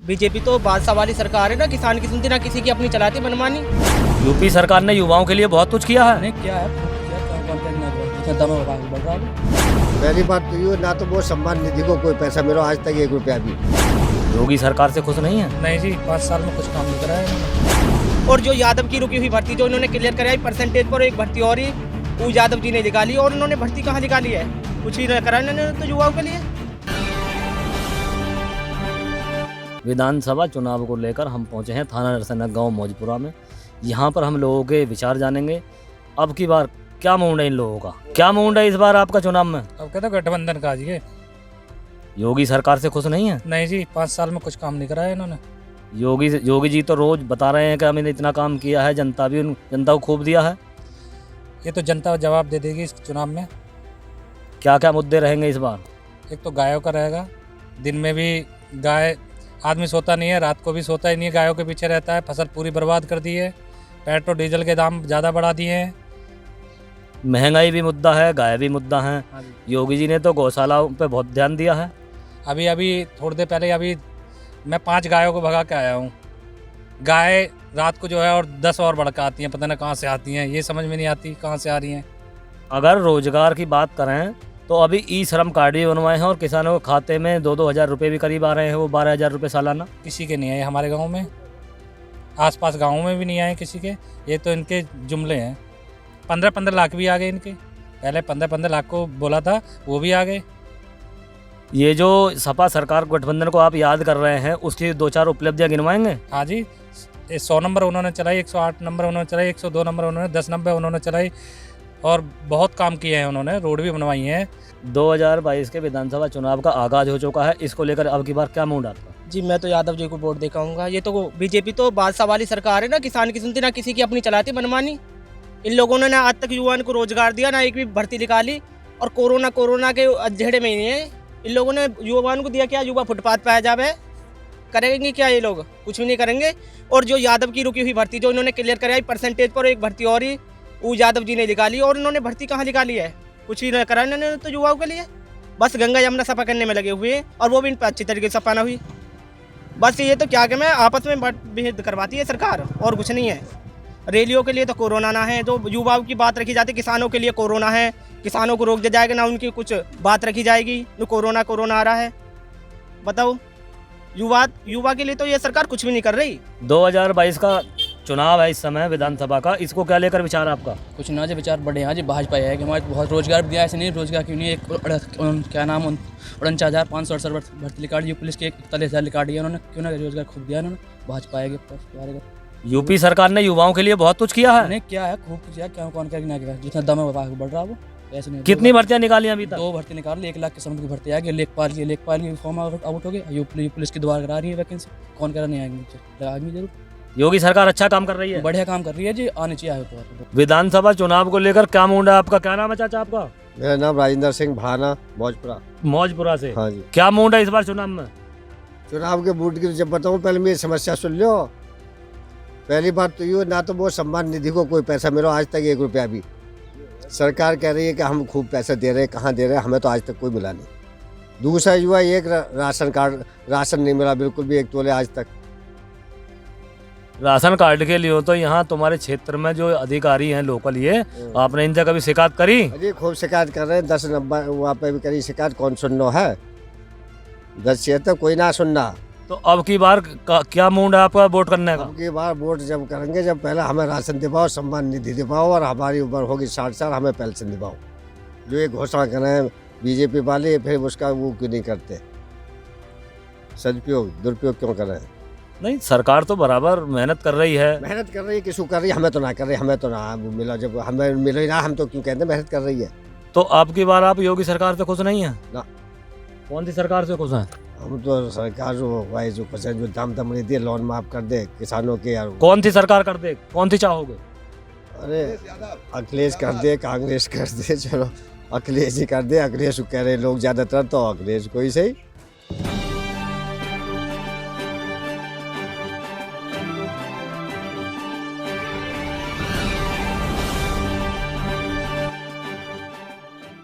BJP तो बादशाह वाली सरकार है ना, किसान की सुनती ना किसी की अपनी चलाती मनमानी। यूपी सरकार ने युवाओं के लिए बहुत कुछ किया है। नहीं क्या है, दम बढ़ रहा है। पहली बात तो ये ना तो वो सम्मान निधि को कोई पैसा मिला आज तक 1 रुपया भी। योगी सरकार से खुश नहीं है। नहीं जी, 5 साल में कुछ काम नहीं करा है। और जो यादव की रुकी हुई भर्ती जो इन्होंने क्लियर कराई परसेंटेज पर, एक भर्ती और ही वो यादव जी ने निकाली, और उन्होंने भर्ती कहाँ निकाली है? कुछ भी नहीं करा इन्होंने तो युवाओं के लिए। विधानसभा चुनाव को लेकर हम पहुंचे हैं थाना नरसैना गांव मौजपुरा में। यहां पर हम लोगों के विचार जानेंगे। अब की बार क्या मूड है इन लोगों का, क्या मूड है इस बार आपका चुनाव में? अब कहते गठबंधन का जी। योगी सरकार से खुश नहीं है। नहीं जी, 5 साल में कुछ काम नहीं करा है इन्होंने। योगी जी तो रोज बता रहे हैं कि हमने इतना काम किया है, जनता को खूब दिया है। ये तो जनता जवाब दे देगी इस चुनाव में। क्या क्या मुद्दे रहेंगे इस बार? एक तो गायों का रहेगा, दिन में भी गाय आदमी सोता नहीं है, रात को भी सोता ही नहीं है, गायों के पीछे रहता है। फसल पूरी बर्बाद कर दी है, पेट्रोल डीजल के दाम ज़्यादा बढ़ा दिए हैं। महंगाई भी मुद्दा है, गाय भी मुद्दा है। योगी जी ने तो गौशालाओं पे बहुत ध्यान दिया है। अभी थोड़ी देर पहले मैं 5 गायों को भगा के आया हूँ। गाय रात को जो है और 10 और बढ़ के आती हैं, पता नहीं कहाँ से आती हैं, ये समझ में नहीं आती कहाँ से आ रही हैं। अगर रोजगार की बात करें तो अभी ई श्रम कार्ड भी बनवाए हैं और किसानों के खाते में 2-2 हज़ार रुपये भी करीब आ रहे हैं, वो 12,000 रुपये सालाना। किसी के नहीं आए हमारे गांव में, आसपास गांवों में भी नहीं आए किसी के। ये तो इनके जुमले हैं। 15-15 लाख भी आ गए इनके। पहले 15-15 लाख को बोला था, वो भी आ गए। ये जो सपा सरकार गठबंधन को आप याद कर रहे हैं, उसकी 2-4 उपलब्धियां गिनवाएंगे? हाँ जी, 100 नंबर उन्होंने चलाई, 108 नंबर उन्होंने चलाई, 102 नंबर उन्होंने, 10 नंबर उन्होंने चलाई, और बहुत काम किए हैं उन्होंने, रोड भी बनवाई हैं। 2022 के विधानसभा चुनाव का आगाज हो चुका है, इसको लेकर अब की बार क्या मूड आपका? जी मैं तो यादव जी को वोट दे कहूँगा। ये तो बीजेपी तो बादशाह वाली सरकार है ना, किसान की सुनती ना किसी की अपनी चलाती मनमानी। इन लोगों ने ना आज तक युवाओं को रोजगार दिया, ना एक भी भर्ती निकाली, और कोरोना के अधेड़े में ही है। इन लोगों ने युवाओं को दिया क्या? युवा फुटपाथ पे आ जावे, करेंगे क्या ये लोग? कुछ भी नहीं करेंगे। और जो यादव की रुकी हुई भर्ती जो इन्होंने क्लियर कराई परसेंटेज पर, एक भर्ती और ही वो यादव जी ने निकाली, और उन्होंने भर्ती कहाँ निकाली है? कुछ भी नहीं करा इन्होंने तो युवाओं के लिए। बस गंगा यमुना सफा करने में लगे हुए हैं, और वो भी इन पर अच्छी तरीके से सफा ना हुई। बस ये तो क्या कि मैं आपस में भेद करवाती है सरकार, और कुछ नहीं है। रैलियों के लिए तो कोरोना ना है, जो युवाओं की बात रखी जाती है, किसानों के लिए कोरोना है, किसानों को रोक दिया जाएगा, ना उनकी कुछ बात रखी जाएगी। न कोरोना आ रहा है, बताओ। युवा के लिए तो ये सरकार कुछ भी नहीं कर रही। 2022 का चुनाव है इस समय विधानसभा का, इसको क्या लेकर विचार आपका? कुछ ना जी, विचार बड़े हैं जी। भाजपा है कि हमारे बहुत रोजगार दिया, ऐसे नहीं रोजगार क्यों नहीं। क्या नाम 49,568 भर्ती निकाली, पुलिस के 41,000 निकाली है उन्होंने, क्यों ना रोजगार खूब दिया उन्होंने। भाजपा आएगी। यूपी सरकार ने युवाओं के लिए बहुत कुछ किया है। नहीं क्या है, खूब किया, क्या कौन क्या किया, जितना दम है बढ़ रहा वो ऐसे नहीं। कितनी भर्तियां निकाली अभी तक? 2 भर्ती निकाल ली, 1 लाख के समझ की भर्ती आ गई। लेखपाल की फॉर्म आउट हो गया, पुलिस की दोबारा करा रही है वैकेंसी। कौन कह रहा नहीं आएगी जरूर। योगी सरकार अच्छा काम कर रही है, बढ़िया काम कर रही है जी, आनी चाहिए तो। विधानसभा चुनाव को लेकर क्या मूड है आपका? क्या नाम है चाचा आपका? मेरा नाम राजेंद्र सिंह भाना, मौजपुरा से। हाँ जी। क्या मूड है इस बार चुनाव में? चुनाव के बूट की जब बताऊँ, पहले मेरी समस्या सुन लो। पहली बात तो ये ना तो वो सम्मान निधि को कोई पैसा मिला आज तक 1 रुपया भी। सरकार कह रही है कि हम खूब पैसा दे रहे हैं, कहाँ दे रहे हैं, हमें तो आज तक कोई मिला नहीं। दूसरा युवा, एक राशन नहीं मिला बिल्कुल भी, 1 तोले आज तक। राशन कार्ड के लिए तो यहाँ तुम्हारे क्षेत्र में जो अधिकारी हैं लोकल, ये आपने इनसे कभी शिकायत करी? अरे खूब शिकायत कर रहे हैं, 10 नंबर वहाँ पे भी करी शिकायत, कौन सुनना है? 10 क्षेत्र कोई ना सुनना। तो अब की बार क्या मूड है आपका वोट करने का? अब की बार वोट जब करेंगे, जब पहले हमें राशन दिलाओ, सम्मान निधि दिलाओ, और हमारी उम्र होगी 60 साल, हमें पेंशन दिलाओ। जो ये घोषणा कर रहे हैं बीजेपी वाले, फिर उसका वो क्यों नहीं करते? सदुपयोग दुरुपयोग क्यों कर रहे हैं? नहीं, सरकार तो बराबर मेहनत कर रही है। मेहनत कर रही है, किसको कर रही है? हमें तो ना कर रही, हमें तो ना मिला। जब हमें मिला ही ना, हम तो क्यों कहते हैं मेहनत कर रही है। तो अब की बार आप योगी सरकार से खुश नहीं है ना? कौन सी सरकार से खुश हैं? हम तो सरकार जो परसेंट जो दाम दम दे, लोन माफ कर दे किसानों के। यार कौन सी सरकार कर दे, कौन सी चाहोगे? अरे अखिलेश कर दे, कांग्रेस कर दे, चलो अखिलेश ही कर दे। अखिलेश कह रहे लोग ज़्यादातर, तो अखिलेश को ही सही।